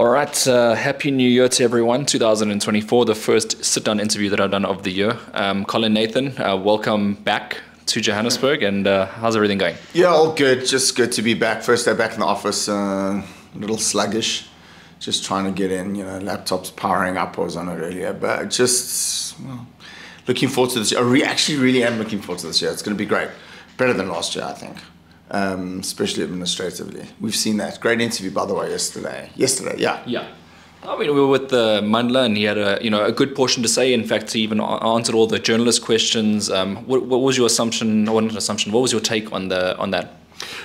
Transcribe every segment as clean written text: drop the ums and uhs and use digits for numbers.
All right, Happy New Year to everyone, 2024, the first sit-down interview that I've done of the year. Colin Nathan, welcome back to Johannesburg, and how's everything going? Yeah, all good, just good to be back. First day back in the office, a little sluggish, just trying to get in, laptop's powering up. I was on it earlier, but looking forward to this year. I actually really am looking forward to this year. It's going to be great, better than last year, I think. Especially administratively. We've seen that. Great interview, by the way, yesterday. Yeah. I mean, we were with Mtolo, and he had a good portion to say. In fact, he even answered all the journalist questions. What was your assumption, or not an assumption, what was your take on that?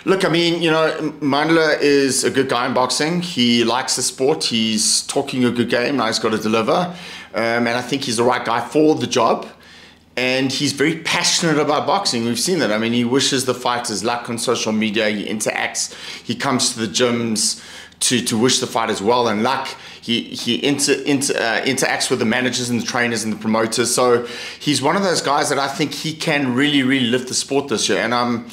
Look, I mean, Mtolo is a good guy in boxing. He likes the sport. He's talking a good game. Now he's got to deliver. And I think he's the right guy for the job. And he's very passionate about boxing. We've seen that. I mean, he wishes the fighters luck on social media. He interacts. He comes to the gyms to wish the fighters well and luck. He interacts with the managers and the trainers and the promoters. So he's one of those guys that I think he can really, really lift the sport this year. And I'm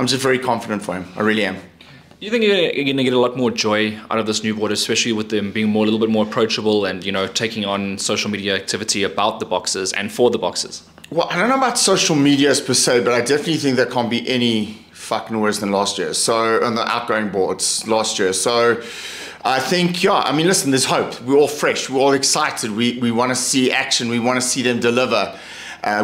just very confident for him. I really am. Do you think you're going to get a lot more joy out of this new board, especially with them being a little bit more approachable and, taking on social media activity about the boxers and for the boxers? Well, I don't know about social medias per se, but I definitely think that can't be any fucking worse than last year. So, on the outgoing boards last year. So, I think, listen, there's hope. We're all fresh. We're all excited. We want to see action. We want to see them deliver.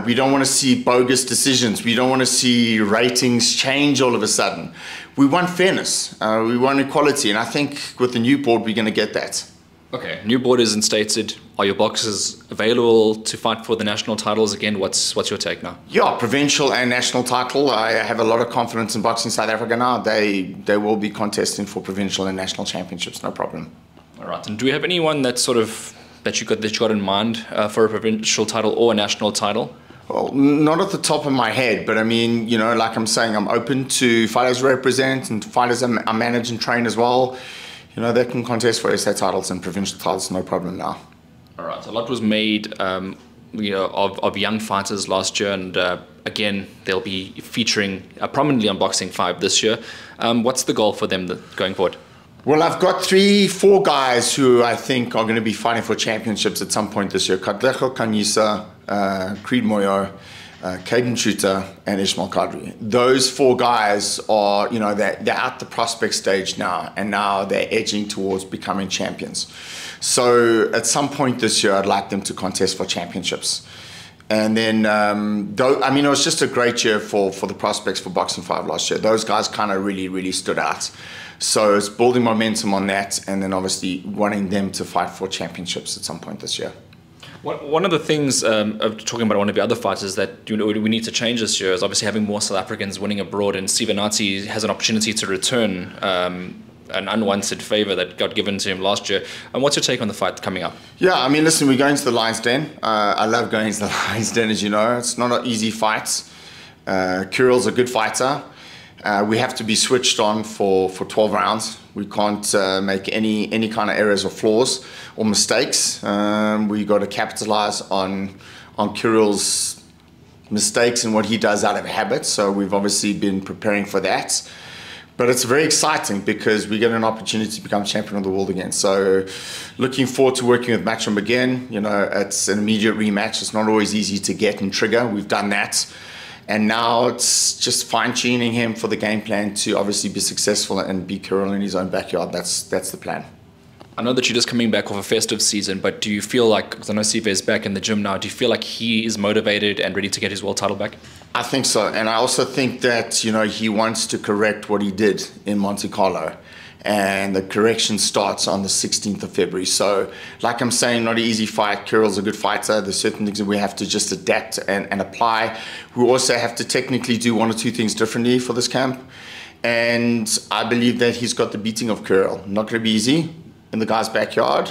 We don't want to see bogus decisions. We don't want to see ratings change all of a sudden. We want fairness. We want equality. And I think with the new board, we're going to get that. Okay, new board is instated. Are your boxers available to fight for the national titles again? What's your take now? Yeah, provincial and national title. I have a lot of confidence in Boxing South Africa now. They will be contesting for provincial and national championships, no problem. All right, and do we have anyone that you got in mind for a provincial title or a national title? Well, not at the top of my head, but I mean, like I'm saying, I'm open to fighters represent and fighters I manage and train as well. They can contest for SA titles and provincial titles, no problem now. All right, so a lot was made, of young fighters last year, and again, they'll be featuring prominently on Boxing 5 this year. What's the goal for them going forward? Well, I've got 3-4 guys who I think are going to be fighting for championships at some point this year. Katlego Kanyisa, Creed Moyo, Caden Shooter, and Ishmael Kadri. Those 4 guys are, they're at the prospect stage now, and now they're edging towards becoming champions. So at some point this year, I'd like them to contest for championships. And then, it was just a great year for the prospects for Boxing 5 last year. Those guys kind of really, really stood out. So it's building momentum on that, and then obviously wanting them to fight for championships at some point this year. One of the things of talking about one of the other fighters that we need to change this year is obviously having more South Africans winning abroad, and Stephen Nati has an opportunity to return an unwanted favour that got given to him last year. And what's your take on the fight coming up? Yeah, I mean, listen, we're going to the Lion's Den. I love going to the Lion's Den, as you know. It's not an easy fight. Kyril's a good fighter. We have to be switched on for 12 rounds. We can't make any kind of errors or flaws or mistakes. We got to capitalize on Kyril's mistakes and what he does out of habit. So we've obviously been preparing for that. But it's very exciting because we get an opportunity to become champion of the world again. So looking forward to working with Matchroom again. It's an immediate rematch. It's not always easy to get and trigger. We've done that. And now it's just fine-tuning him for the game plan to obviously be successful and beat Kyril in his own backyard. That's the plan. I know that you're just coming back off a festive season, but do you feel like, because I know Sive is back in the gym now, do you feel like he is motivated and ready to get his world title back? I think so. And I also think that, he wants to correct what he did in Monte Carlo. And the correction starts on the 16th of February. So, like I'm saying, not an easy fight. Kyril's a good fighter. There's certain things that we have to just adapt and apply. We also have to technically do 1 or 2 things differently for this camp. And I believe that he's got the beating of Kyril. Not going to be easy in the guy's backyard.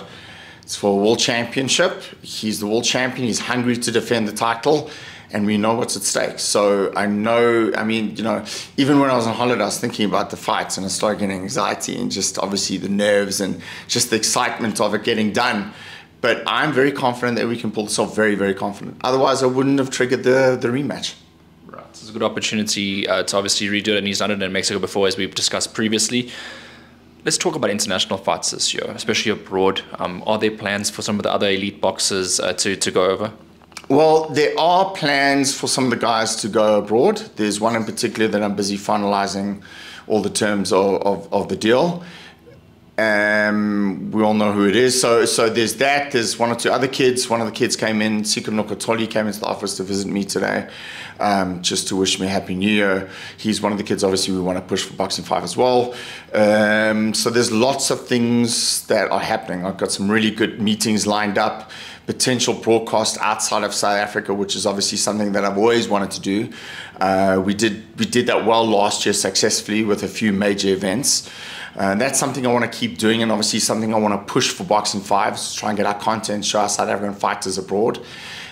It's for a world championship. He's the world champion. He's hungry to defend the title. And we know what's at stake. So I know, even when I was on holiday, I was thinking about the fights and I started getting anxiety and just obviously the nerves and just the excitement of it getting done. But I'm very confident that we can pull this off, very, very confident. Otherwise, I wouldn't have triggered the rematch. Right. It's a good opportunity to obviously redo it, and he's done it in Mexico before, as we've discussed previously. Let's talk about international fights this year, especially abroad. Are there plans for some of the other elite boxers to go over? Well, there are plans for some of the guys to go abroad. There's one in particular that I'm busy finalizing all the terms of the deal. We all know who it is. So there's that. There's one or two other kids. One of the kids came in, Mtolo came into the office to visit me today, just to wish me a happy new year. He's one of the kids, obviously, we want to push for Boxing 5 as well. So there's lots of things that are happening. I've got some really good meetings lined up, potential broadcast outside of South Africa, which is obviously something that I've always wanted to do. We did that well last year successfully with a few major events. That's something I want to keep doing, and obviously something I want to push for Boxing 5, to try and get our content, show our South African fighters abroad.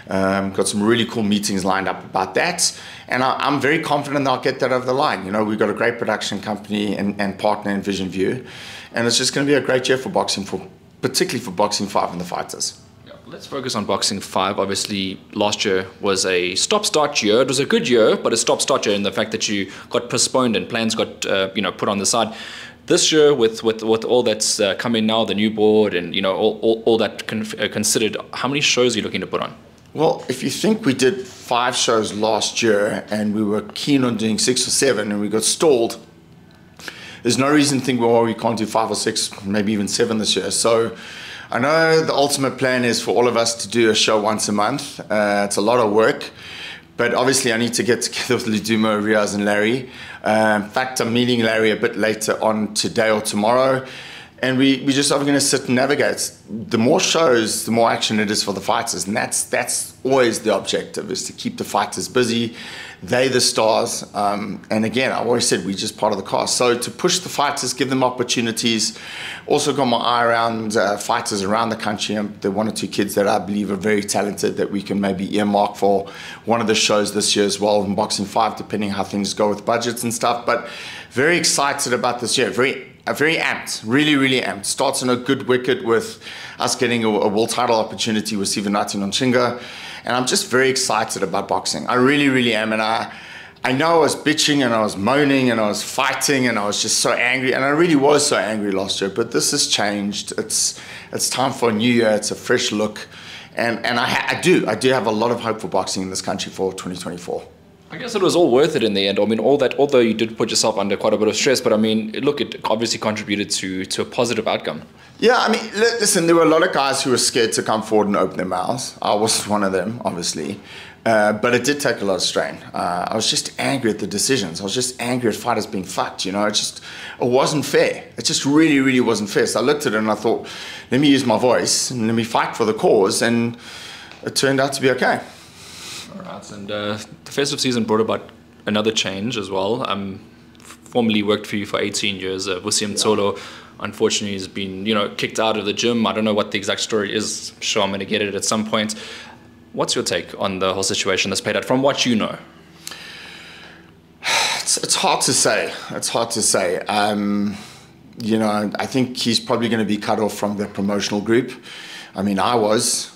Got some really cool meetings lined up about that, and I'm very confident I'll get that over the line. You know, we've got a great production company and partner in Vision View, and it's just going to be a great year for boxing, particularly for Boxing 5 and the fighters. Let's focus on Boxing 5. Obviously, last year was a stop-start year. It was a good year, but a stop-start year in the fact that you got postponed and plans got put on the side. This year, with all that's coming now, the new board and all that considered, how many shows are you looking to put on? Well, if you think we did 5 shows last year and we were keen on doing 6 or 7 and we got stalled, there's no reason to think, well, we can't do 5 or 6, maybe even 7 this year. So I know the ultimate plan is for all of us to do a show once a month. It's a lot of work, but obviously I need to get together with Ludumo, Riaz and Larry. In fact, I'm meeting Larry a bit later on today or tomorrow, and we just are going to sit and navigate. The more shows, the more action it is for the fighters, and that's always the objective, is to keep the fighters busy. They the stars, and again, I've always said we're just part of the cast. So to push the fighters, give them opportunities. Also got my eye around fighters around the country. There are 1 or 2 kids that I believe are very talented that we can maybe earmark for one of the shows this year as well in Boxing 5, depending how things go with budgets and stuff. But very excited about this year. Very amped, really amped. Starts on a good wicket with us getting a world title opportunity with Sivanati Nonchinga. And I'm just very excited about boxing. I really am. And I know I was bitching and I was moaning and I was fighting and I was just so angry. And I really was so angry last year. But this has changed. It's time for a new year. It's a fresh look. And I do have a lot of hope for boxing in this country for 2024. I guess it was all worth it in the end. I mean, all that, although you did put yourself under quite a bit of stress, but I mean, look, it obviously contributed to a positive outcome. Yeah, I mean, listen, there were a lot of guys who were scared to come forward and open their mouths. I wasn't one of them, obviously. But it did take a lot of strain. I was just angry at the decisions. I was just angry at fighters being fucked, you know. It wasn't fair. It just really wasn't fair. So I looked at it and I thought, let me use my voice and let me fight for the cause. And it turned out to be okay. All right, and the festive season brought about another change as well. Formerly worked for you for 18 years. Mtolo, unfortunately, has been kicked out of the gym. I don't know what the exact story is. I'm sure I'm going to get it at some point. What's your take on the whole situation that's played out from what you know? It's hard to say. It's hard to say. I think he's probably going to be cut off from the promotional group. I mean, I was.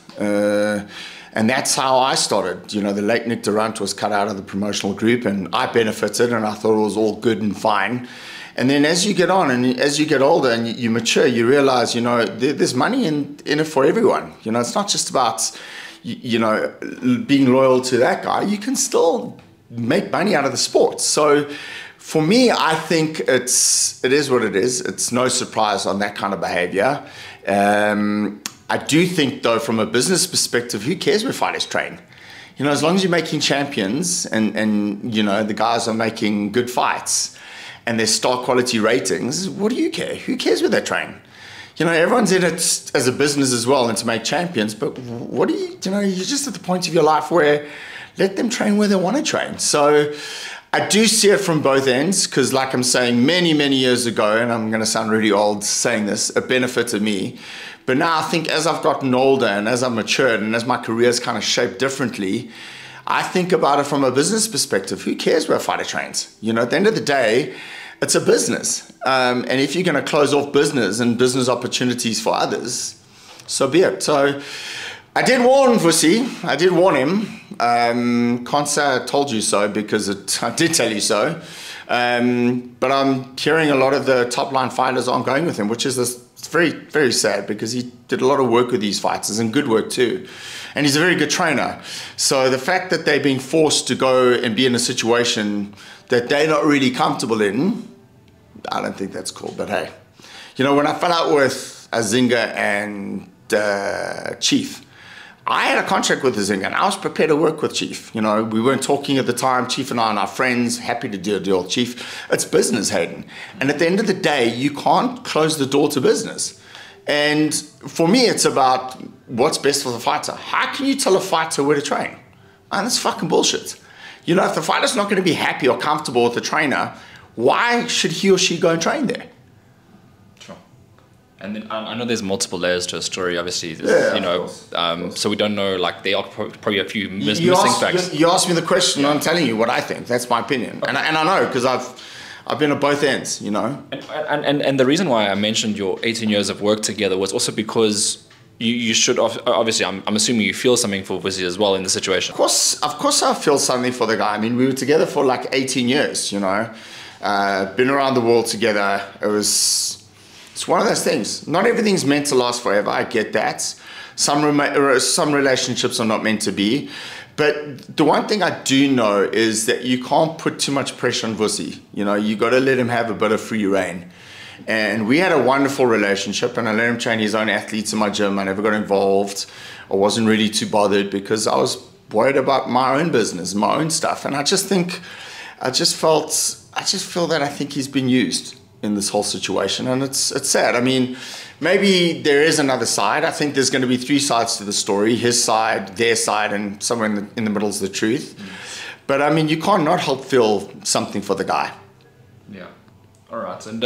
And that's how I started. The late Nick Durant was cut out of the promotional group and I benefited and I thought it was all good and fine. And then as you get on and as you get older and you mature, you realize, there's money in it for everyone. It's not just about, being loyal to that guy. You can still make money out of the sport. So for me, I think it is what it is. It's no surprise on that kind of behavior. I do think, though, from a business perspective, who cares where fighters train? As long as you're making champions and the guys are making good fights and there's star quality ratings, what do you care? Who cares where they train? Everyone's in it as a business as well and to make champions, but what do you're just at the point of your life where let them train where they want to train. So I do see it from both ends because, like I'm saying, many years ago, and I'm going to sound really old saying this, it benefited me. But now I think as I've gotten older and as I've matured and as my career's kind of shaped differently, I think about it from a business perspective. Who cares where a fighter trains? At the end of the day, it's a business. And if you're going to close off business and business opportunities for others, so be it. So I did warn Vusi. I did warn him. Can't say I told you so because I did tell you so. But I'm hearing a lot of the top line fighters aren't going with him, which is it's very, very sad because he did a lot of work with these fighters and good work too. And he's a very good trainer. So the fact that they're being forced to go and be in a situation that they're not really comfortable in, I don't think that's cool. But hey, when I fell out with Azinga and Chief, I had a contract with Azinga and I was prepared to work with Chief. We weren't talking at the time. Chief and I and our friends, happy to do a deal. Chief, it's business, Hayden. And at the end of the day, you can't close the door to business. And for me, it's about what's best for the fighter. How can you tell a fighter where to train? And that's fucking bullshit. If the fighter's not going to be happy or comfortable with the trainer, why should he or she go and train there? Sure. And then I know there's multiple layers to a story, obviously. So we don't know, there are probably a few missing facts. You asked me the question, I'm telling you what I think. That's my opinion. Okay. And I know, because I've been at both ends, And the reason why I mentioned your 18 years of work together was also because you should, obviously, I'm assuming you feel something for Vizzy as well in the situation. Of course I feel something for the guy. I mean, we were together for 18 years, been around the world together. It's one of those things. Not everything's meant to last forever. I get that. Some relationships are not meant to be. But the one thing I do know is that you can't put too much pressure on Vusi. You got to let him have a bit of free reign. And we had a wonderful relationship, and I let him train his own athletes in my gym. I never got involved. I wasn't really too bothered because I was worried about my own business, my own stuff. And I just feel that I think he's been used in this whole situation, and it's sad. I mean, maybe there is another side. I think there's going to be three sides to the story: his side, their side, and somewhere in the middle is the truth. But I mean, you can't not help feel something for the guy. Yeah. All right. And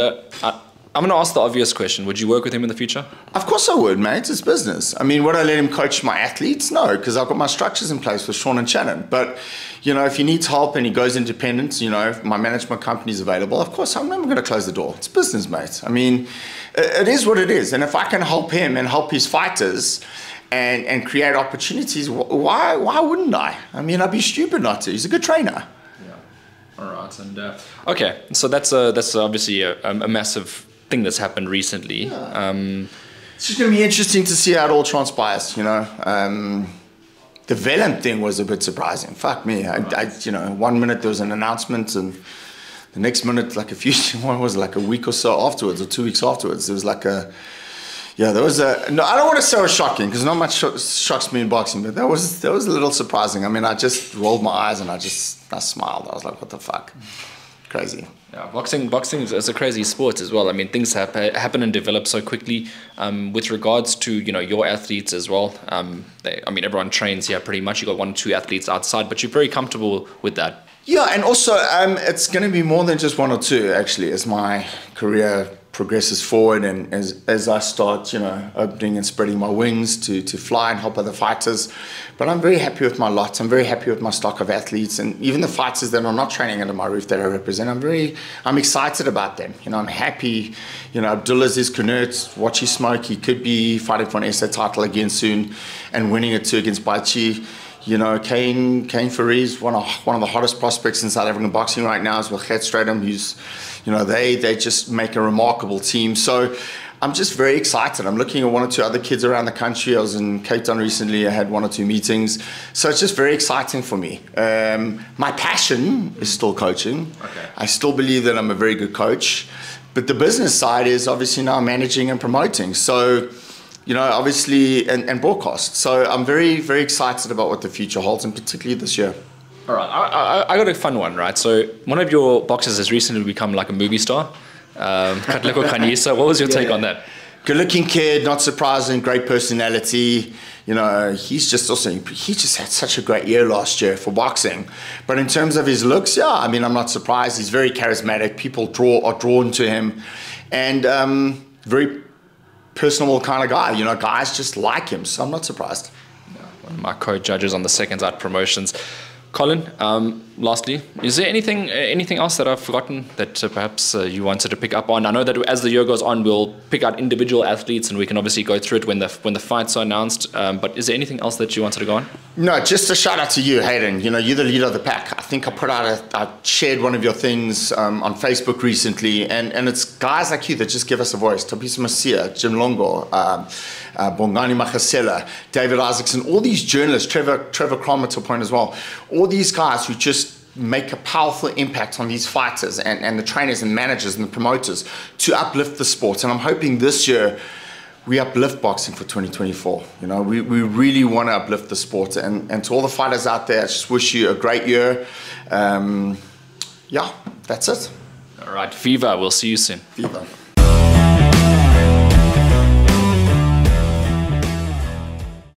I'm going to ask the obvious question: would you work with him in the future? Of course I would, mate. It's business. I mean, would I let him coach my athletes? No, because I've got my structures in place with Sean and Shannon. But if he needs help and he goes independent, if my management company is available, of course I'm never going to close the door. It's business, mate. I mean, it is what it is. And if I can help him and help his fighters and create opportunities, why wouldn't I? I mean, I'd be stupid not to. He's a good trainer. Yeah. All right. And okay, so that's obviously a massive thing that's happened recently. Yeah. It's just going to be interesting to see how it all transpires. The Vellum thing was a bit surprising. Fuck me. I 1 minute there was an announcement, and the next minute, a week or so afterwards, or 2 weeks afterwards, there was no, I don't want to say it was shocking, because not much shocks me in boxing, but that was a little surprising. I mean, I just rolled my eyes and I smiled. I was like, what the fuck? Crazy. Yeah, boxing is a crazy sport as well. I mean, things happen and develop so quickly. With regards to your athletes as well. Everyone trains here pretty much. You got 1 or 2 athletes outside, but you're very comfortable with that. Yeah, and also it's going to be more than just 1 or 2 actually as my career progresses forward, and as I start opening and spreading my wings to fly and help other fighters. But I'm very happy with my lot. I'm very happy with my stock of athletes, and even the fighters that are not training under my roof that I represent, I'm excited about them. I'm happy. Abdulaziz Knurt, watch him smoke. He could be fighting for an SA title again soon and winning it too against Baichi. Kane Fariz, one of the hottest prospects in South African boxing right now, is with Stradum, who's, they just make a remarkable team. So I'm just very excited. I'm looking at 1 or 2 other kids around the country. I was in Cape Town recently. I had 1 or 2 meetings. So it's just very exciting for me. My passion is still coaching. Okay. I still believe that I'm a very good coach. But the business side is obviously now managing and promoting. So obviously, and broadcast. So I'm very, very excited about what the future holds, and particularly this year. All right, I got a fun one, right? So one of your boxers has recently become like a movie star, Katlego Khanyisa. What was your take on that? Good-looking kid, not surprising, great personality. He just had such a great year last year for boxing. But in terms of his looks, I'm not surprised. He's very charismatic. People are drawn to him, and very personable kind of guy. Guys just like him, so I'm not surprised. One of my co-judges on the Second Out promotions. Colin, lastly, is there anything else that I've forgotten that perhaps you wanted to pick up on? I know that as the year goes on, we'll pick out individual athletes, and we can obviously go through it when the fights are announced. But is there anything else that you wanted to go on? No, just a shout out to you, Hayden. You know, you're the leader of the pack. I think I shared one of your things on Facebook recently, and it's guys like you that just give us a voice. Tapiso Masia, Jim Longo, Bongani Makasela, David Isaacson, all these journalists, Trevor Cromer to a point as well, all these guys who just make a powerful impact on these fighters and the trainers and managers and the promoters to uplift the sport. And I'm hoping this year we uplift boxing for 2024. You know, we really want to uplift the sport. And to all the fighters out there, I just wish you a great year. Yeah, that's it. All right, Viva. We'll see you soon. Viva.